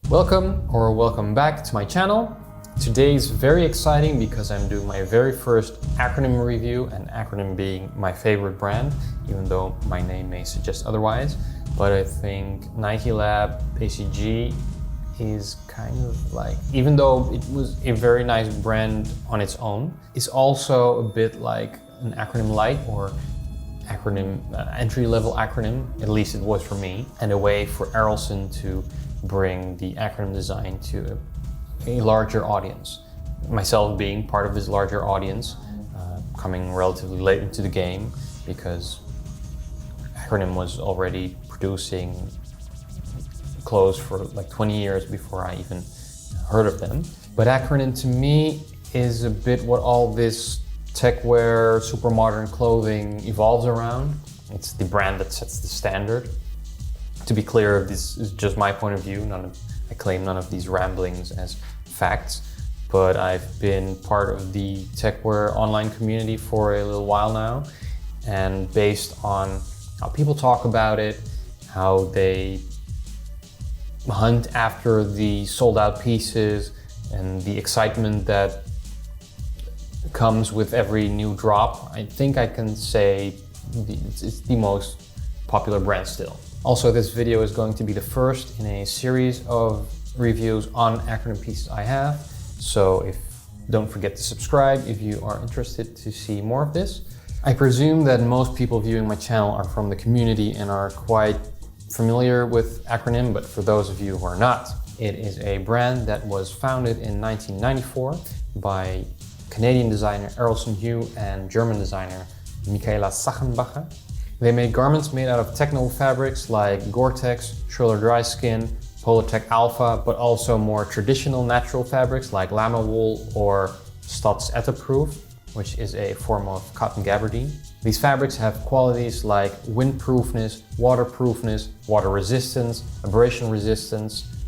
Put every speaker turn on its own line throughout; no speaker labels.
Welcome back to my channel. Today is very exciting because I'm doing my very first acronym review, and acronym being my favorite brand, even though my name may suggest otherwise. But I think Nike Lab ACG is kind of like, even though it was a very nice brand on its own, it's also a bit like an acronym light or acronym entry-level acronym, at least it was for me, and a way for Errolson to bring the acronym design to a larger audience. Myself being part of this larger audience, coming relatively late into the game because Acronym was already producing clothes for like 20 years before I even heard of them. But Acronym to me is a bit what all this techwear, super modern clothing evolves around. It's the brand that sets the standard. To be clear, this is just my point of view. I claim none of these ramblings as facts, but I've been part of the techwear online community for a little while now, and based on how people talk about it, how they hunt after the sold out pieces, and the excitement that comes with every new drop, I think I can say it's the most popular brand still. Also, this video is going to be the first in a series of reviews on acronym pieces I have. So don't forget to subscribe if you are interested to see more of this. I presume that most people viewing my channel are from the community and are quite familiar with acronym, but for those of you who are not, it is a brand that was founded in 1994 by Canadian designer Errolson Hugh and German designer Michaela Sachenbacher. They made garments made out of techno fabrics like Gore-Tex, Schoeller Dryskin, Polytech Alpha, but also more traditional natural fabrics like llama wool or Stads Etterproof, which is a form of cotton gabardine. These fabrics have qualities like windproofness, waterproofness, water resistance, abrasion resistance,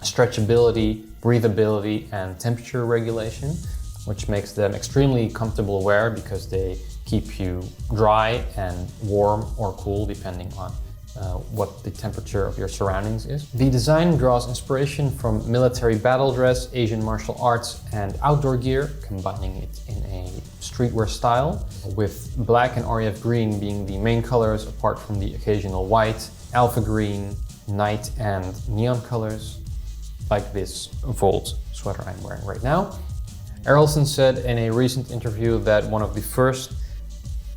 stretchability, breathability, and temperature regulation, which makes them extremely comfortable to wear because they keep you dry and warm or cool depending on what the temperature of your surroundings is. The design draws inspiration from military battle dress, Asian martial arts, and outdoor gear, combining it in a streetwear style, with black and REF green being the main colors apart from the occasional white, alpha green, night and neon colors, like this Volt sweater I'm wearing right now. Errolson said in a recent interview that one of the first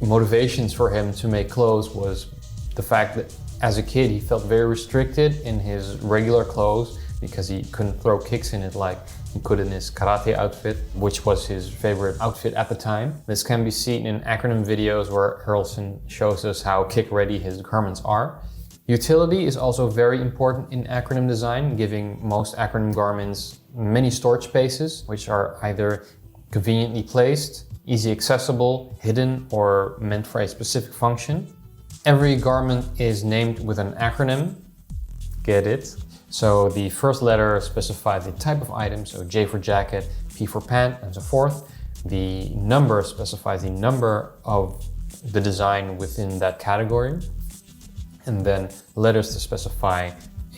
motivations for him to make clothes was the fact that as a kid he felt very restricted in his regular clothes because he couldn't throw kicks in it like he could in his karate outfit, which was his favorite outfit at the time. This can be seen in acronym videos where Errolson shows us how kick-ready his garments are. Utility is also very important in acronym design, giving most acronym garments many storage spaces, which are either conveniently placed, easy accessible, hidden, or meant for a specific function. Every garment is named with an acronym. Get it? So the first letter specifies the type of item, so J for jacket, P for pant, and so forth. The number specifies the number of the design within that category. And then letters to specify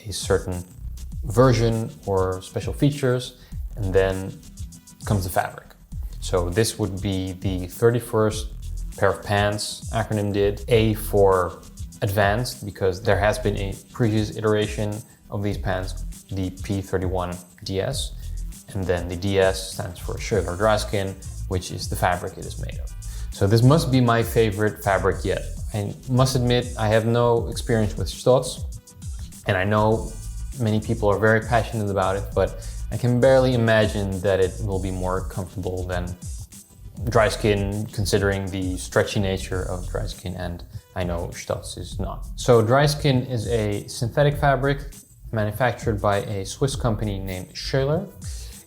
a certain version or special features, and then comes the fabric. So this would be the 31st pair of pants acronym did. A for advanced, because there has been a previous iteration of these pants, the P31A-DS, and then the DS stands for Schoeller Dryskin, which is the fabric it is made of. So this must be my favorite fabric yet. I must admit I have no experience with Stads, and I know many people are very passionate about it, but I can barely imagine that it will be more comfortable than Dryskin, considering the stretchy nature of Dryskin, and I know Stads is not. So Dryskin is a synthetic fabric manufactured by a Swiss company named Schoeller.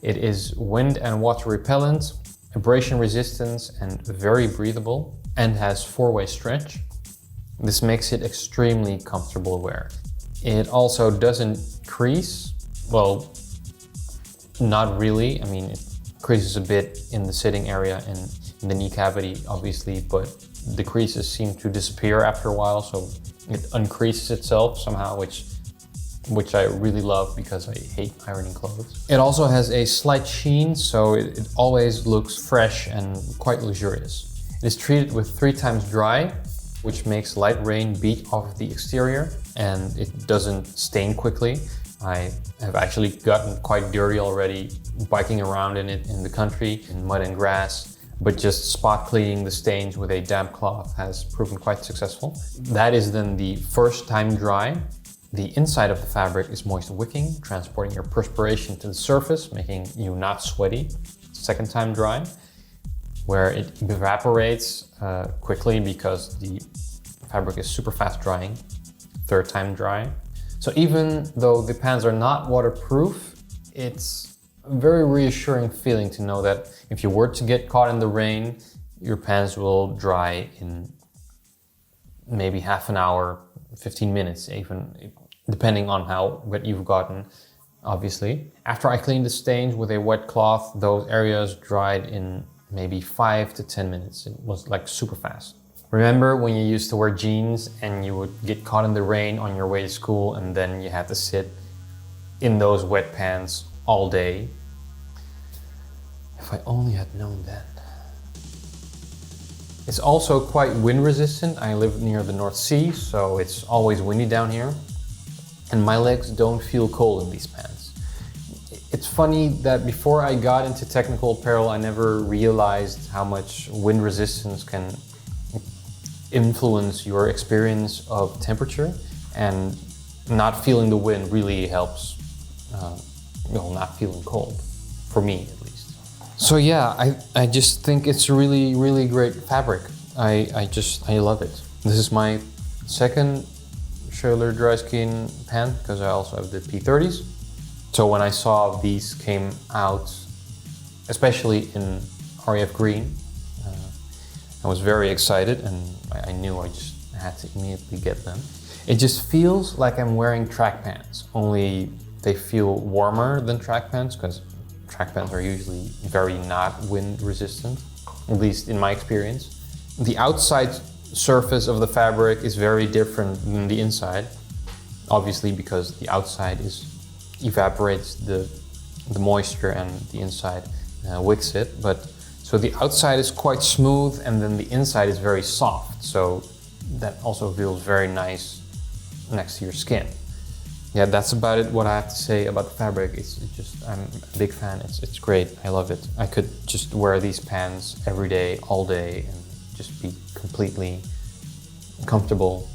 It is wind and water repellent, abrasion resistance, and very breathable, and has four-way stretch. This makes it extremely comfortable to wear. It also doesn't crease. Well, not really. I mean, it creases a bit in the sitting area and in the knee cavity, obviously, but the creases seem to disappear after a while, so it uncreases itself somehow, which which I really love because I hate ironing clothes. It also has a slight sheen, so it always looks fresh and quite luxurious. It is treated with 3 times dry, which makes light rain beat off the exterior, and it doesn't stain quickly. I have actually gotten quite dirty already biking around in it in the country, in mud and grass, but just spot cleaning the stains with a damp cloth has proven quite successful. That is then the first time dry. The inside of the fabric is moist wicking, transporting your perspiration to the surface, making you not sweaty. Second time dry, where it evaporates quickly because the fabric is super fast drying. Third time dry. So even though the pants are not waterproof, it's a very reassuring feeling to know that if you were to get caught in the rain, your pants will dry in maybe half an hour, 15 minutes, even depending on how wet you've gotten, obviously. After I cleaned the stains with a wet cloth, those areas dried in maybe 5 to 10 minutes. It was like super fast. Remember when you used to wear jeans and you would get caught in the rain on your way to school and then you had to sit in those wet pants all day? If I only had known then. It's also quite wind resistant. I live near the North Sea, so it's always windy down here. And my legs don't feel cold in these pants. It's funny that before I got into technical apparel, I never realized how much wind resistance can influence your experience of temperature, and not feeling the wind really helps, not feeling cold, for me at least. So yeah, I just think it's a really, really great fabric. I love it. This is my second Schoeller Dryskin pant, because I also have the P30s. So when I saw these came out, especially in REF green, I was very excited, and I knew I just had to immediately get them. It just feels like I'm wearing track pants, only they feel warmer than track pants, because track pants are usually very not wind resistant, at least in my experience. The outside surface of the fabric is very different than the inside, obviously because the outside evaporates the moisture and the inside wicks it. But so the outside is quite smooth and then the inside is very soft, so that also feels very nice next to your skin. Yeah, that's about it, what I have to say about the fabric. I'm a big fan, it's great, I love it. I could just wear these pants every day, all day, and just be completely comfortable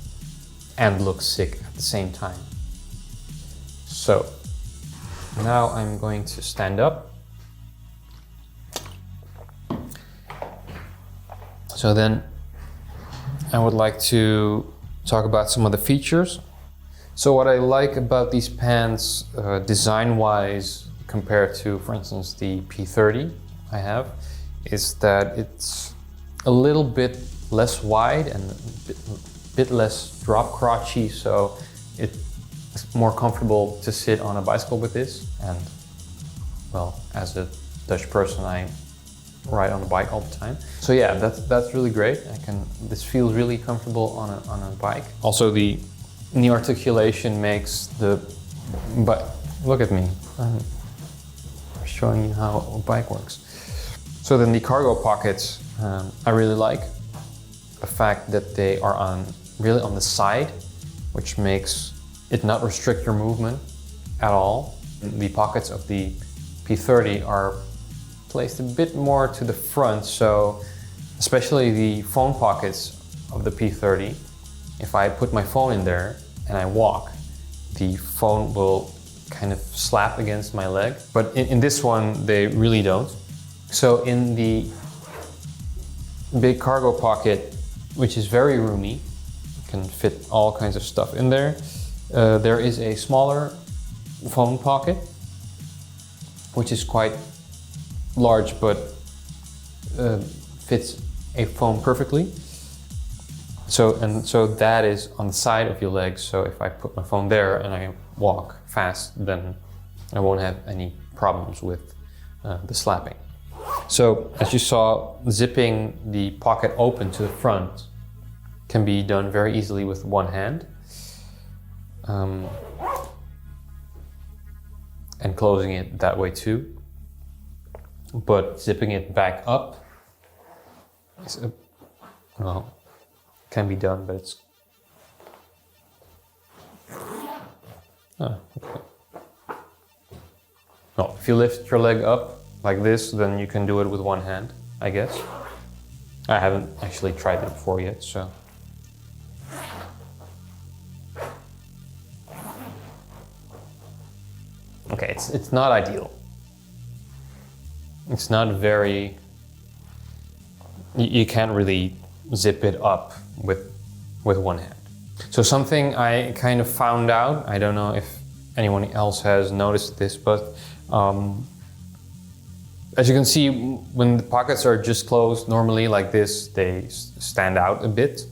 and look sick at the same time. So, now I'm going to stand up. So then, I would like to talk about some of the features. So what I like about these pants design-wise compared to, for instance, the P30 I have, is that it's a little bit less wide and a bit less drop crotchy, so it's more comfortable to sit on a bicycle with this. And well, as a Dutch person, I ride on a bike all the time. So yeah, that's really great. This feels really comfortable on a bike. Also, the knee articulation makes but look at me, I'm showing you how a bike works. So then the cargo pockets, I really like the fact that they are really on the side, which makes it not restrict your movement at all. The pockets of the P30 are placed a bit more to the front, so especially the phone pockets of the P30, if I put my phone in there and I walk, the phone will kind of slap against my leg. But in this one, they really don't. So in the big cargo pocket, which is very roomy, you can fit all kinds of stuff in there. There is a smaller phone pocket, which is quite large, but fits a phone perfectly. So that is on the side of your legs. So if I put my phone there and I walk fast, then I won't have any problems with the slapping. So as you saw, zipping the pocket open to the front can be done very easily with one hand. and closing it that way too. But zipping it back up is well, can be done, but it's okay. Well, if you lift your leg up like this, then you can do it with one hand, I guess. I haven't actually tried it before yet, so. Okay, it's not ideal. It's not very, you can't really zip it up with one hand. So something I kind of found out, I don't know if anyone else has noticed this, but as you can see, when the pockets are just closed normally like this, they stand out a bit,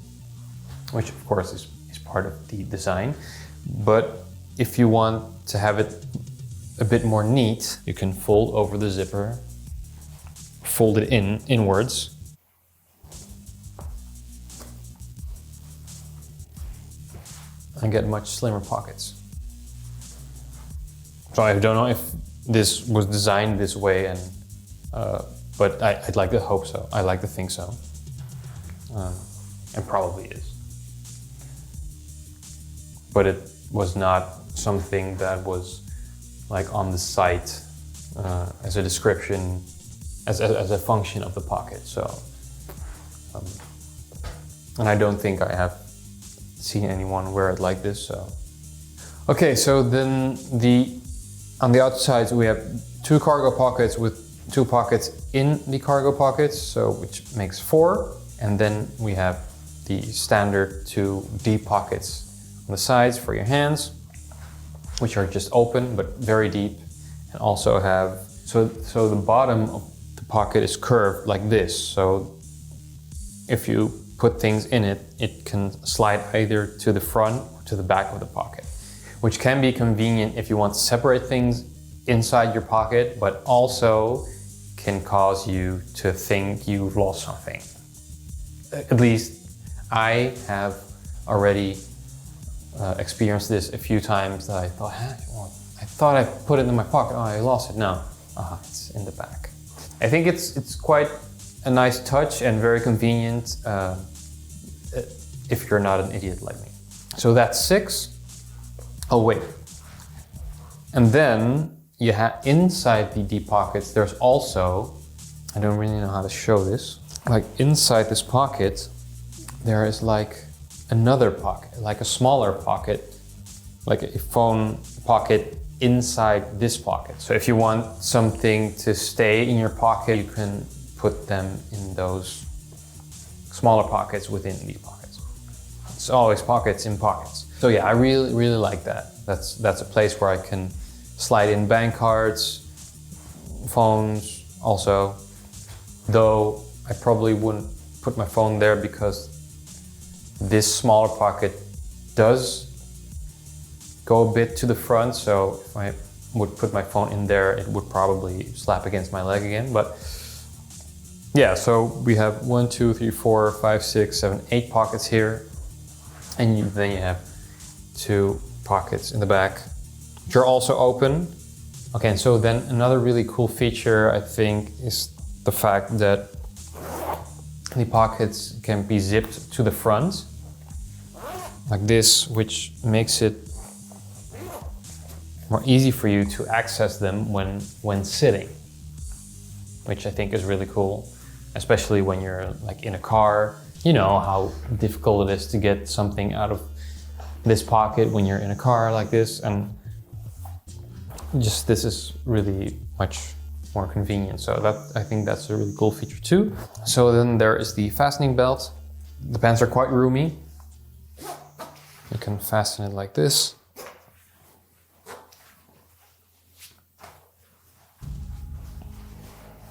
which of course is part of the design. But if you want to have it a bit more neat, you can fold over the zipper, fold it inwards, and get much slimmer pockets. So I don't know if this was designed this way, and but I'd like to hope so. I like to think so, and probably is. But it was not something that was like on the site as a description, as a function of the pocket. So, and I don't think I have seen anyone wear it like this. So, okay. So then on the outside we have two cargo pockets with two pockets in the cargo pockets, so which makes 4. And then we have the standard 2 deep pockets on the sides for your hands, which are just open but very deep, and also have so the bottom of the pocket is curved like this. So if you put things in it, it can slide either to the front or to the back of the pocket, which can be convenient if you want to separate things inside your pocket, but also can cause you to think you've lost something. At least I have already experienced this a few times, that I thought, I thought I put it in my pocket, oh, I lost it. No, it's in the back. I think it's quite a nice touch and very convenient if you're not an idiot like me. So that's 6. Oh wait, and then you have inside the deep pockets, there's also, I don't really know how to show this, like inside this pocket, there is like another pocket, like a smaller pocket, like a phone pocket inside this pocket. So if you want something to stay in your pocket, you can put them in those smaller pockets within these pockets. It's always pockets in pockets. So yeah, I really like that. That's a place where I can slide in bank cards, phones also, though I probably wouldn't put my phone there because this smaller pocket does go a bit to the front, so if I would put my phone in there, it would probably slap against my leg again. But yeah, so we have 1, 2, 3, 4, 5, 6, 7, 8 pockets here, and then you have 2 pockets in the back, which are also open. Okay, and so then another really cool feature, I think, is the fact that the pockets can be zipped to the front, like this, which makes it more easy for you to access them when sitting, which I think is really cool, especially when you're like in a car. You know how difficult it is to get something out of this pocket when you're in a car like this, and just this is really much more convenient. So I think that's a really cool feature too. So then there is the fastening belt. The pants are quite roomy. You can fasten it like this.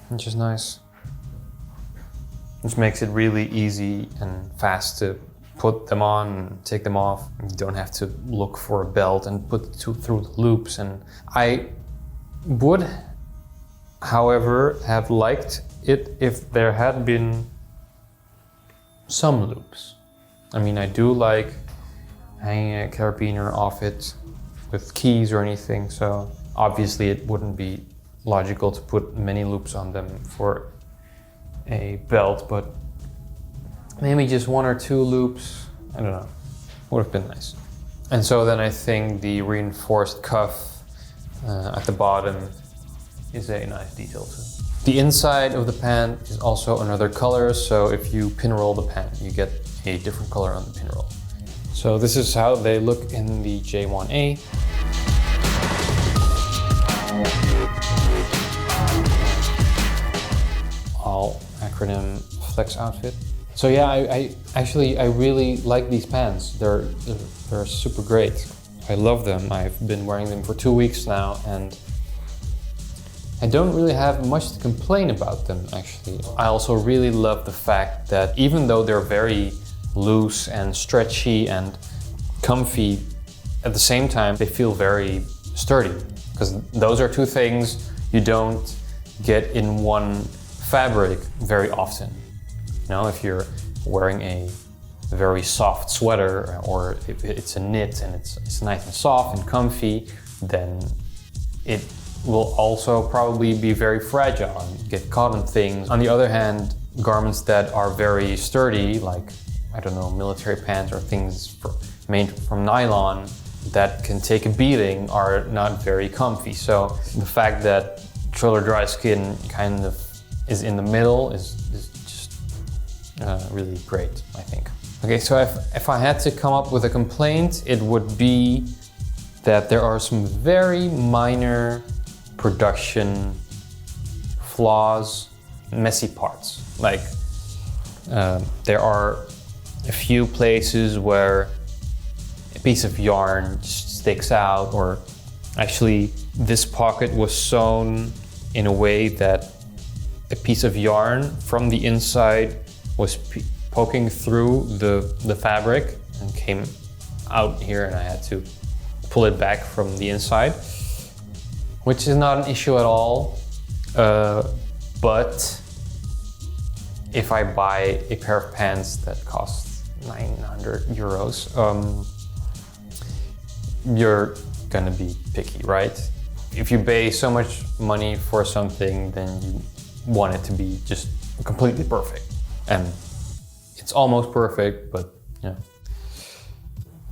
Which is nice. Which makes it really easy and fast to put them on and take them off. You don't have to look for a belt and put it through the loops. And I would, however, have liked it if there had been some loops. I mean, I do like hanging a carabiner off it with keys or anything, so Obviously, it wouldn't be logical to put many loops on them for a belt, but maybe just 1 or 2 loops, I don't know, would have been nice. And so then I think the reinforced cuff at the bottom is a nice detail too. The inside of the pant is also another color, so if you pinroll the pant, you get a different color on the pinroll. So this is how they look in the J1A. All Acronym Flex outfit. So yeah, I really like these pants. They're super great. I love them. I've been wearing them for 2 weeks now, and I don't really have much to complain about them, actually. I also really love the fact that even though they're very loose and stretchy and comfy, at the same time they feel very sturdy, because those are 2 things you don't get in one fabric very often. You know, if you're wearing a very soft sweater, or if it's a knit and it's nice and soft and comfy, then it will also probably be very fragile and get caught in things. On the other hand, garments that are very sturdy, like, I don't know, military pants or things made from nylon that can take a beating, are not very comfy. So the fact that Schoeller Dryskin kind of is in the middle is just really great, I think. Okay, so if I had to come up with a complaint, it would be that there are some very minor production flaws, messy parts. Like there are a few places where a piece of yarn just sticks out, or actually this pocket was sewn in a way that a piece of yarn from the inside was poking through the fabric and came out here, and I had to pull it back from the inside, which is not an issue at all. But if I buy a pair of pants that costs 900 euros, you're gonna be picky, right? If you pay so much money for something, then you want it to be just completely perfect. And it's almost perfect, but you know,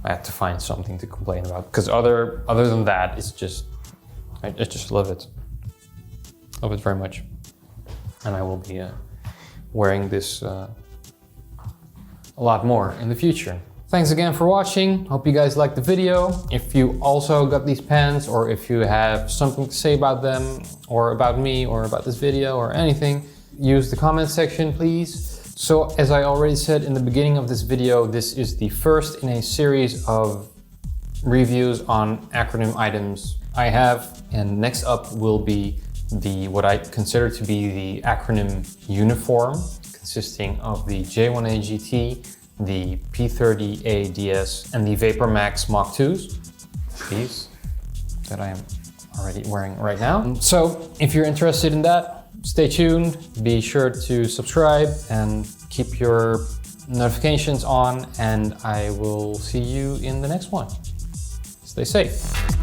I have to find something to complain about, because other than that, it's just, I just love it. Love it very much. And I will be wearing this a lot more in the future. Thanks again for watching. Hope you guys liked the video. If you also got these pants, or if you have something to say about them, or about me, or about this video, or anything, use the comment section, please. So, as I already said in the beginning of this video, this is the first in a series of reviews on Acronym items I have. And next up will be what I consider to be the Acronym uniform, consisting of the J1A GT, the P30A-DS and the Vapormax Moc 2s, these that I am already wearing right now. So if you're interested in that, stay tuned, be sure to subscribe and keep your notifications on, and I will see you in the next one. Stay safe.